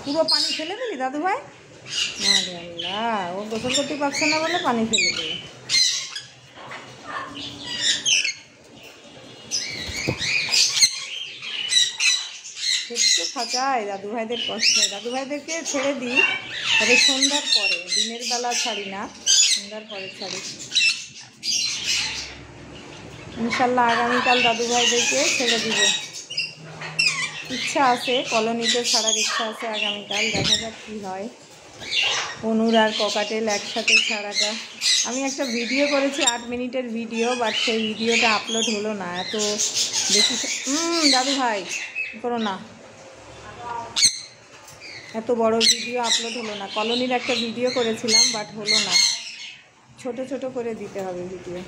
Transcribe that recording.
পুরো পানি ফেলে দিলি দাদু ভাই? আরে আল্লাহ, ও গোসল করতে পারছে না বলে পানি ফেলে দিল। একটু খাঁচায় দাদু ভাইদের কষ্ট হয়। দাদু ভাইদেরকে ছেড়ে দিই, তবে সন্ধ্যার পরে, দিনের বেলা ছাড়ি না, সন্ধ্যার পরে ছাড়ি। ইনশাল্লাহ আগামীকাল দাদু ভাইদেরকে ছেড়ে দিব। ইচ্ছা আছে, কলোনিতে ছাড়ার ইচ্ছা আছে আগামীকাল, দেখা যাক কী হয়। অনুর আর ককাটেল একসাথে ছাড়াটা, আমি একটা ভিডিও করেছি 8 মিনিটের ভিডিও, বাট সেই ভিডিওটা আপলোড হলো না। এত বেশি দাদু ভাই করো না, এত বড় ভিডিও আপলোড হলো না। কলোনির একটা ভিডিও করেছিলাম, বাট হলো না, ছোট ছোট করে দিতে হবে ভিডিও।